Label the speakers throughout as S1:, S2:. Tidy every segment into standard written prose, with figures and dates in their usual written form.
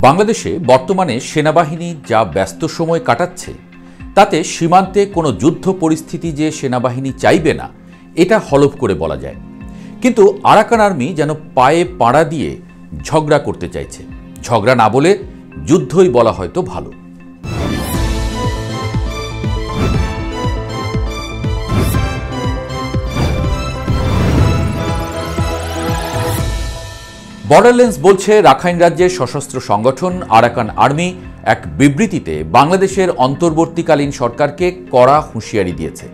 S1: বাংলাদেশে বর্তমানে সেনাবাহিনী যা ব্যস্ত সময় কাটাচ্ছে তাতে সীমান্তে কোনো যুদ্ধ পরিস্থিতি যে সেনাবাহিনী চাইবে না এটা হলফ করে বলা যায়। কিন্তু আরাকান আর্মি যেন পায়ে পাড়া দিয়ে ঝগড়া করতে চাইছে। ঝগড়া না বলে যুদ্ধই বলা হয়তো ভালো। বর্ডারল্যান্ডস বলছে রাখাইন রাজ্যের সশস্ত্র সংগঠন আরাকান আর্মি এক বিবৃতিতে বাংলাদেশের অন্তর্বর্তীকালীন সরকারকে কড়া হুঁশিয়ারি দিয়েছে।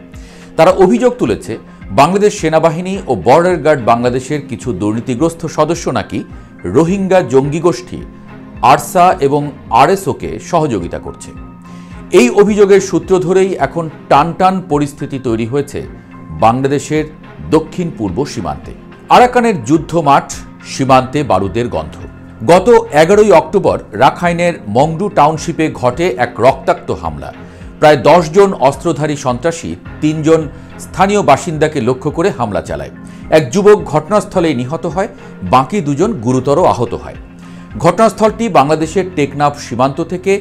S1: তারা অভিযোগ তুলেছে বাংলাদেশ সেনাবাহিনী ও বর্ডার গার্ড বাংলাদেশের কিছু দুর্নীতিগ্রস্ত সদস্য নাকি রোহিঙ্গা জঙ্গি গোষ্ঠী আরসা এবং আরএসওকে সহযোগিতা করছে। এই অভিযোগের সূত্র ধরেই এখন টানটান পরিস্থিতি তৈরি হয়েছে বাংলাদেশের দক্ষিণ পূর্ব সীমান্তে। আরাকানের যুদ্ধ মাঠ, সীমান্তে বারুদের গন্ধ। গত 11ই অক্টোবর রাখাইনের মংডু টাউনশিপে ঘটে এক রক্তাক্ত হামলা। প্রায় 10 জন অস্ত্রধারী সন্ত্রাসী 3 জন স্থানীয় বাসিন্দাকে লক্ষ্য করে হামলা চালায়। এক যুবক ঘটনাস্থলেই নিহত হয়, বাকি 2 জন গুরুতর আহত হয়। ঘটনাস্থলটি বাংলাদেশের টেকনাফ সীমান্ত থেকে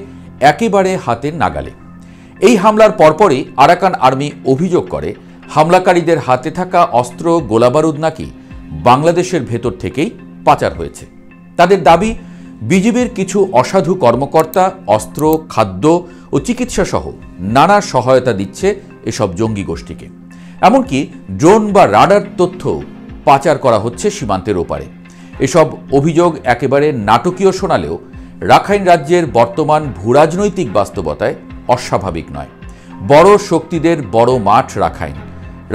S1: একেবারে হাতের নাগালে। এই হামলার পরপরই আরাকান আর্মি অভিযোগ করে হামলাকারীদের হাতে থাকা অস্ত্র গোলাবারুদ নাকি বাংলাদেশের ভেতর থেকেই পাচার হয়েছে। তাদের দাবি বিজিবির কিছু অসাধু কর্মকর্তা অস্ত্র, খাদ্য ও চিকিৎসা সহ নানা সহায়তা দিচ্ছে এসব জঙ্গি গোষ্ঠীকে। এমনকি ড্রোন বা রাডার তথ্য পাচার করা হচ্ছে সীমান্তের ওপারে। এসব অভিযোগ একেবারে নাটকীয় শোনালেও রাখাইন রাজ্যের বর্তমান ভূরাজনৈতিক বাস্তবতায় অস্বাভাবিক নয়। বড় শক্তিদের বড় মাঠ রাখাইন।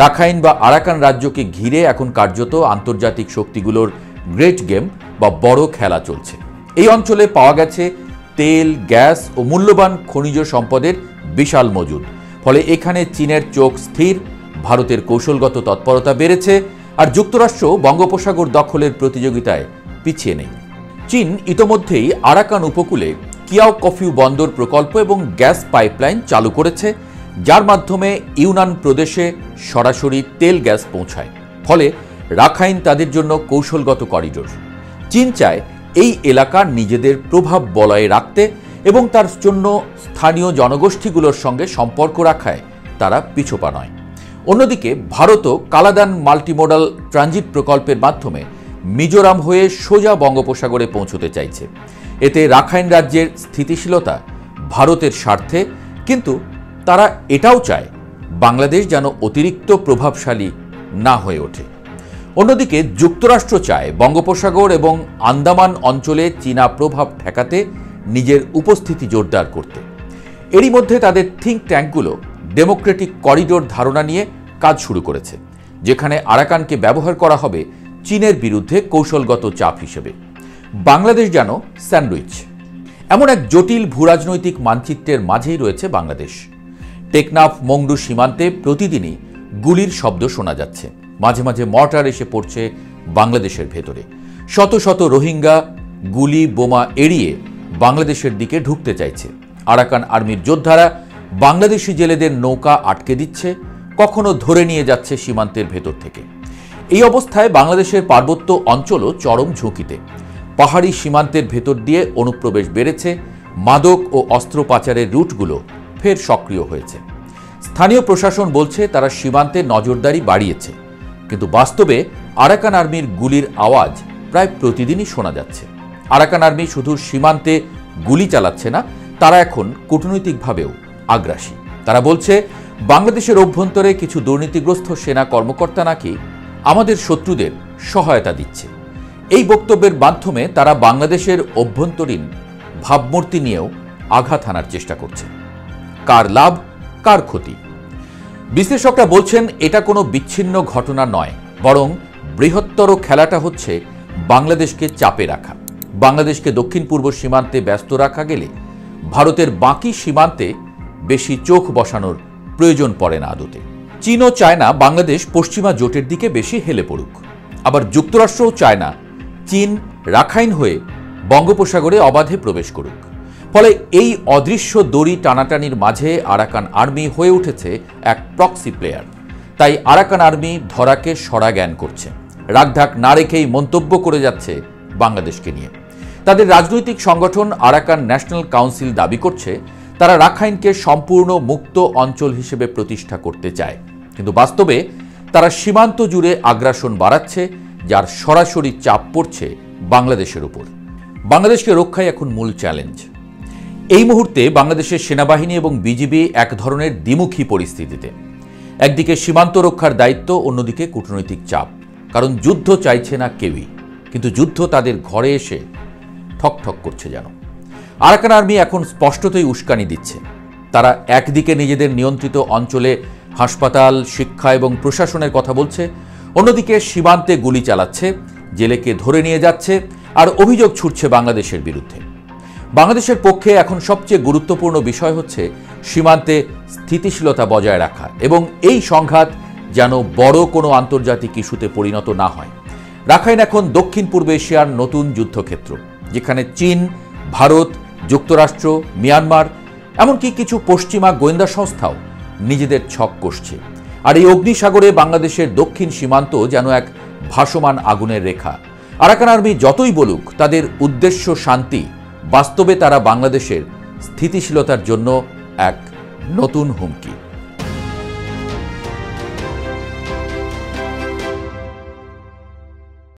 S1: রাখাইন বা আরাকান রাজ্যকে ঘিরে এখন কার্যত আন্তর্জাতিক শক্তিগুলোর গ্রেট গেম বা বড় খেলা চলছে। এই অঞ্চলে পাওয়া গেছে তেল, গ্যাস ও মূল্যবান খনিজ সম্পদের বিশাল মজুদ। ফলে এখানে চীনের চোখ স্থির, ভারতের কৌশলগত তৎপরতা বেড়েছে, আর যুক্তরাষ্ট্র বঙ্গোপসাগর দখলের প্রতিযোগিতায় পিছিয়ে নেই। চীন ইতোমধ্যেই আরাকান উপকূলে কিয়াও কফিউ বন্দর প্রকল্প এবং গ্যাস পাইপলাইন চালু করেছে, যার মাধ্যমে ইউনান প্রদেশে সরাসরি তেল গ্যাস পৌঁছায়। ফলে রাখাইন তাদের জন্য কৌশলগত করিডোর। চীন চায় এই এলাকা নিজেদের প্রভাব বলয়ে রাখতে এবং তার জন্য স্থানীয় জনগোষ্ঠীগুলোর সঙ্গে সম্পর্ক রাখায় তারা পিছপা নয়। অন্যদিকে ভারতও কালাদান মাল্টিমোডাল ট্রানজিট প্রকল্পের মাধ্যমে মিজোরাম হয়ে সোজা বঙ্গোপসাগরে পৌঁছতে চাইছে। এতে রাখাইন রাজ্যের স্থিতিশীলতা ভারতের স্বার্থে, কিন্তু তারা এটাও চায় বাংলাদেশ যেন অতিরিক্ত প্রভাবশালী না হয়ে ওঠে। অন্যদিকে যুক্তরাষ্ট্র চায় বঙ্গোপসাগর এবং আন্দামান অঞ্চলে চীনা প্রভাব ঠেকাতে নিজের উপস্থিতি জোরদার করতে। এরই মধ্যে তাদের থিঙ্ক ট্যাঙ্কগুলো ডেমোক্রেটিক করিডোর ধারণা নিয়ে কাজ শুরু করেছে, যেখানে আরাকানকে ব্যবহার করা হবে চীনের বিরুদ্ধে কৌশলগত চাপ হিসেবে। বাংলাদেশ যেন স্যান্ডউইচ। এমন এক জটিল ভূরাজনৈতিক মানচিত্রের মাঝেই রয়েছে বাংলাদেশ। টেকনাফ মংডু সীমান্তে প্রতিদিনই গুলির শব্দ শোনা যাচ্ছে। মাঝে মাঝে মর্টার এসে পড়ছে বাংলাদেশের ভেতরে। শত শত রোহিঙ্গা গুলি বোমা এড়িয়ে বাংলাদেশের দিকে ঢুকতে চাইছে। আরাকান আর্মির যোদ্ধারা বাংলাদেশি জেলেদের নৌকা আটকে দিচ্ছে, কখনো ধরে নিয়ে যাচ্ছে সীমান্তের ভেতর থেকে। এই অবস্থায় বাংলাদেশের পার্বত্য অঞ্চলও চরম ঝুঁকিতে। পাহাড়ি সীমান্তের ভেতর দিয়ে অনুপ্রবেশ বেড়েছে, মাদক ও অস্ত্র পাচারের রুটগুলো ফের সক্রিয় হয়েছে। স্থানীয় প্রশাসন বলছে তারা সীমান্তে নজরদারি বাড়িয়েছে, কিন্তু বাস্তবে আরাকান আর্মির গুলির আওয়াজ প্রায় প্রতিদিনই শোনা যাচ্ছে। আরাকান আর্মি শুধু সীমান্তে গুলি চালাচ্ছে না, তারা এখন কূটনৈতিকভাবেও আগ্রাসী। তারা বলছে বাংলাদেশের অভ্যন্তরে কিছু দুর্নীতিগ্রস্ত সেনা কর্মকর্তা নাকি আমাদের শত্রুদের সহায়তা দিচ্ছে। এই বক্তব্যের মাধ্যমে তারা বাংলাদেশের অভ্যন্তরীণ ভাবমূর্তি নিয়েও আঘাত হানার চেষ্টা করছে। কার লাভ, কার ক্ষতি? বিশ্লেষকরা বলছেন এটা কোনো বিচ্ছিন্ন ঘটনা নয়, বরং বৃহত্তর খেলাটা হচ্ছে বাংলাদেশকে চাপে রাখা। বাংলাদেশকে দক্ষিণ পূর্ব সীমান্তে ব্যস্ত রাখা গেলে ভারতের বাকি সীমান্তে বেশি চোখ বসানোর প্রয়োজন পড়ে না আদতে। চীনও চায় না বাংলাদেশ পশ্চিমা জোটের দিকে বেশি হেলে পড়ুক। আবার যুক্তরাষ্ট্রও চায় না চীন রাখাইন হয়ে বঙ্গোপসাগরে অবাধে প্রবেশ করুক। ফলে এই অদৃশ্য দড়ি টানাটানির মাঝে আরাকান আর্মি হয়ে উঠেছে এক প্রক্সি প্লেয়ার। তাই আরাকান আর্মি ধরাকে সরা জ্ঞান করছে, রাগঢাক না রেখেই মন্তব্য করে যাচ্ছে বাংলাদেশকে নিয়ে। তাদের রাজনৈতিক সংগঠন আরাকান ন্যাশনাল কাউন্সিল দাবি করছে তারা রাখাইনকে সম্পূর্ণ মুক্ত অঞ্চল হিসেবে প্রতিষ্ঠা করতে চায়, কিন্তু বাস্তবে তারা সীমান্ত জুড়ে আগ্রাসন বাড়াচ্ছে, যার সরাসরি চাপ পড়ছে বাংলাদেশের উপর। বাংলাদেশকে রক্ষাই এখন মূল চ্যালেঞ্জ। এই মুহূর্তে বাংলাদেশের সেনাবাহিনী এবং বিজিবি এক ধরনের দ্বিমুখী পরিস্থিতিতে। একদিকে সীমান্ত রক্ষার দায়িত্ব, অন্যদিকে কূটনৈতিক চাপ। কারণ যুদ্ধ চাইছে না কেউই, কিন্তু যুদ্ধ তাদের ঘরে এসে ঠক ঠক করছে যেন। আরাকান আর্মি এখন স্পষ্টতই উস্কানি দিচ্ছে। তারা একদিকে নিজেদের নিয়ন্ত্রিত অঞ্চলে হাসপাতাল, শিক্ষা এবং প্রশাসনের কথা বলছে, অন্যদিকে সীমান্তে গুলি চালাচ্ছে, জেলেকে ধরে নিয়ে যাচ্ছে আর অভিযোগ ছুটছে বাংলাদেশের বিরুদ্ধে। বাংলাদেশের পক্ষে এখন সবচেয়ে গুরুত্বপূর্ণ বিষয় হচ্ছে সীমান্তে স্থিতিশীলতা বজায় রাখা এবং এই সংঘাত যেন বড় কোনো আন্তর্জাতিক ইস্যুতে পরিণত না হয়। রাখাইন এখন দক্ষিণ পূর্ব এশিয়ার নতুন যুদ্ধক্ষেত্র, যেখানে চীন, ভারত, যুক্তরাষ্ট্র, মিয়ানমার, এমনকি কিছু পশ্চিমা গোয়েন্দা সংস্থাও নিজেদের ছক কষছে। আর এই অগ্নিসাগরে বাংলাদেশের দক্ষিণ সীমান্ত যেন এক ভাসমান আগুনের রেখা। আরাকান আর্মি যতই বলুক তাদের উদ্দেশ্য শান্তি, বাস্তবে তারা বাংলাদেশের স্থিতিশীলতার জন্য এক নতুন হুমকি।